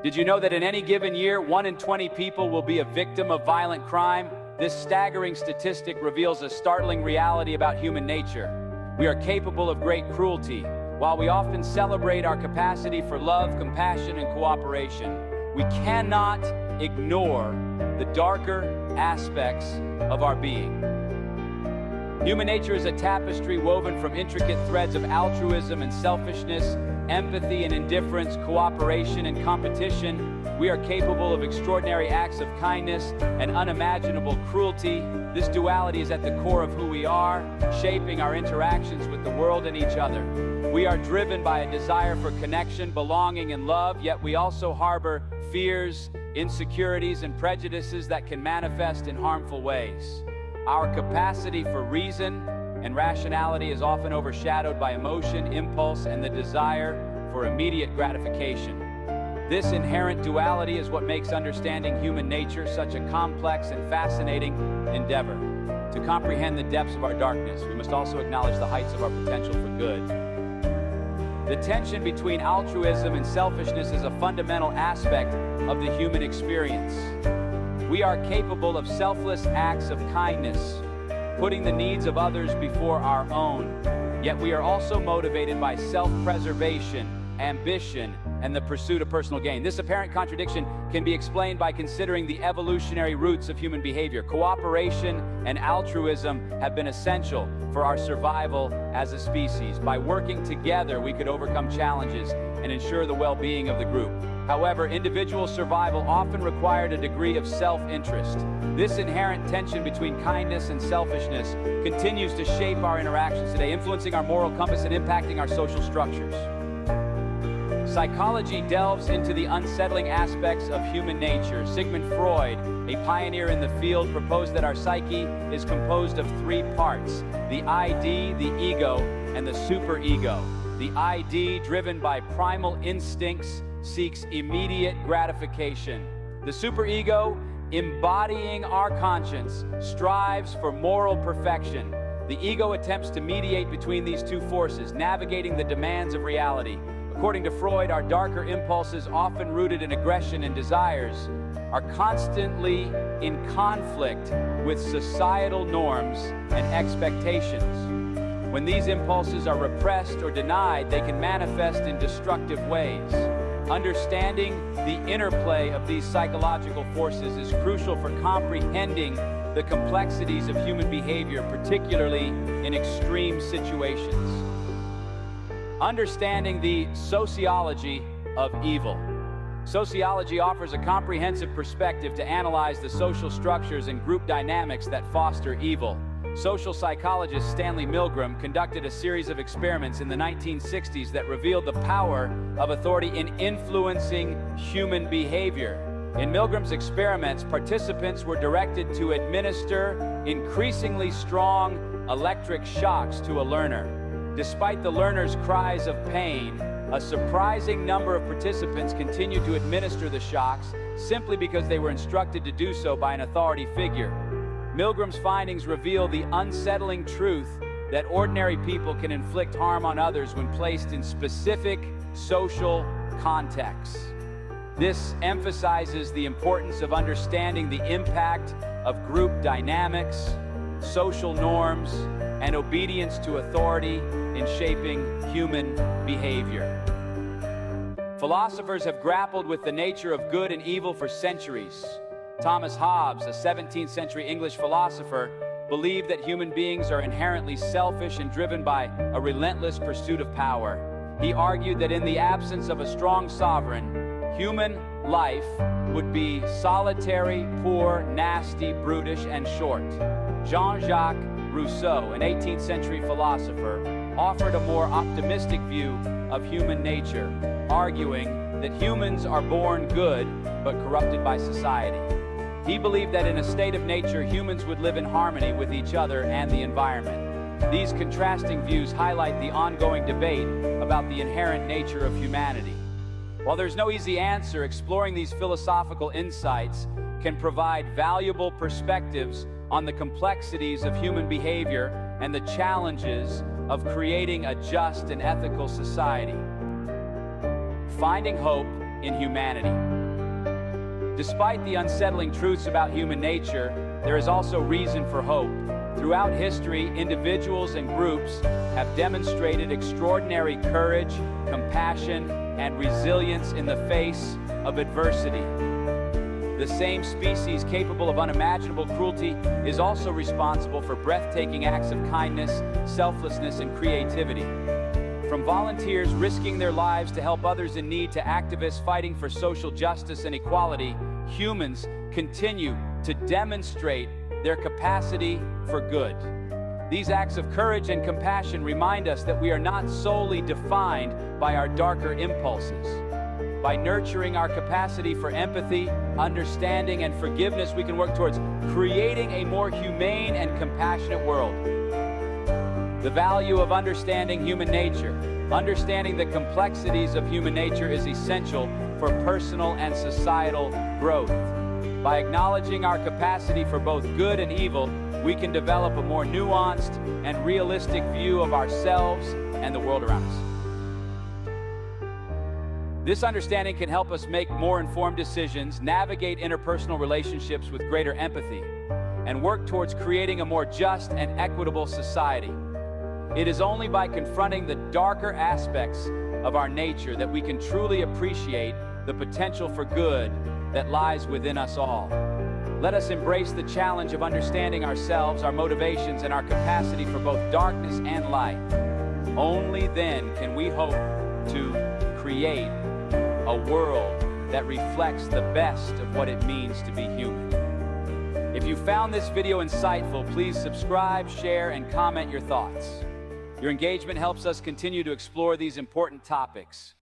Did you know that in any given year, 1 in 20 people will be a victim of violent crime? This staggering statistic reveals a startling reality about human nature. We are capable of great cruelty. While we often celebrate our capacity for love, compassion, and cooperation, we cannot ignore the darker aspects of our being. Human nature is a tapestry woven from intricate threads of altruism and selfishness, empathy and indifference, cooperation and competition. We are capable of extraordinary acts of kindness and unimaginable cruelty. This duality is at the core of who we are, shaping our interactions with the world and each other. We are driven by a desire for connection, belonging, and love, yet we also harbor fears, insecurities, and prejudices that can manifest in harmful ways. Our capacity for reason and rationality is often overshadowed by emotion, impulse, and the desire for immediate gratification. This inherent duality is what makes understanding human nature such a complex and fascinating endeavor. To comprehend the depths of our darkness, we must also acknowledge the heights of our potential for good. The tension between altruism and selfishness is a fundamental aspect of the human experience. We are capable of selfless acts of kindness, putting the needs of others before our own. Yet we are also motivated by self-preservation, ambition, and the pursuit of personal gain. This apparent contradiction can be explained by considering the evolutionary roots of human behavior. Cooperation and altruism have been essential for our survival as a species. By working together, we could overcome challenges and ensure the well-being of the group. However, individual survival often required a degree of self-interest. This inherent tension between kindness and selfishness continues to shape our interactions today, influencing our moral compass and impacting our social structures. Psychology delves into the unsettling aspects of human nature. Sigmund Freud, a pioneer in the field, proposed that our psyche is composed of 3 parts: the ID, the ego, and the superego. The ID, driven by primal instincts, seeks immediate gratification. The superego, embodying our conscience, strives for moral perfection. The ego attempts to mediate between these 2 forces, navigating the demands of reality. According to Freud, our darker impulses, often rooted in aggression and desires, are constantly in conflict with societal norms and expectations. When these impulses are repressed or denied, they can manifest in destructive ways. Understanding the interplay of these psychological forces is crucial for comprehending the complexities of human behavior, particularly in extreme situations. Understanding the sociology of evil. Sociology offers a comprehensive perspective to analyze the social structures and group dynamics that foster evil. Social psychologist Stanley Milgram conducted a series of experiments in the 1960s that revealed the power of authority in influencing human behavior. In Milgram's experiments, participants were directed to administer increasingly strong electric shocks to a learner. Despite the learner's cries of pain, a surprising number of participants continued to administer the shocks simply because they were instructed to do so by an authority figure. Milgram's findings reveal the unsettling truth that ordinary people can inflict harm on others when placed in specific social contexts. This emphasizes the importance of understanding the impact of group dynamics, social norms, and obedience to authority in shaping human behavior. Philosophers have grappled with the nature of good and evil for centuries. Thomas Hobbes, a 17th century English philosopher, believed that human beings are inherently selfish and driven by a relentless pursuit of power. He argued that in the absence of a strong sovereign, human life would be solitary, poor, nasty, brutish, and short. Jean-Jacques Rousseau, an 18th century philosopher, offered a more optimistic view of human nature, arguing that humans are born good but corrupted by society. He believed that in a state of nature, humans would live in harmony with each other and the environment. These contrasting views highlight the ongoing debate about the inherent nature of humanity. While there's no easy answer, exploring these philosophical insights can provide valuable perspectives on the complexities of human behavior and the challenges of creating a just and ethical society. Finding hope in humanity. Despite the unsettling truths about human nature, there is also reason for hope. Throughout history, individuals and groups have demonstrated extraordinary courage, compassion, and resilience in the face of adversity. The same species capable of unimaginable cruelty is also responsible for breathtaking acts of kindness, selflessness, and creativity. From volunteers risking their lives to help others in need to activists fighting for social justice and equality, humans continue to demonstrate their capacity for good. These acts of courage and compassion remind us that we are not solely defined by our darker impulses. By nurturing our capacity for empathy, understanding, and forgiveness, we can work towards creating a more humane and compassionate world. The value of understanding human nature. Understanding the complexities of human nature is essential for personal and societal growth. By acknowledging our capacity for both good and evil, we can develop a more nuanced and realistic view of ourselves and the world around us. This understanding can help us make more informed decisions, navigate interpersonal relationships with greater empathy, and work towards creating a more just and equitable society. It is only by confronting the darker aspects of our nature that we can truly appreciate the potential for good that lies within us all. Let us embrace the challenge of understanding ourselves, our motivations, and our capacity for both darkness and light. Only then can we hope to create a world that reflects the best of what it means to be human. If you found this video insightful, please subscribe, share, and comment your thoughts. Your engagement helps us continue to explore these important topics.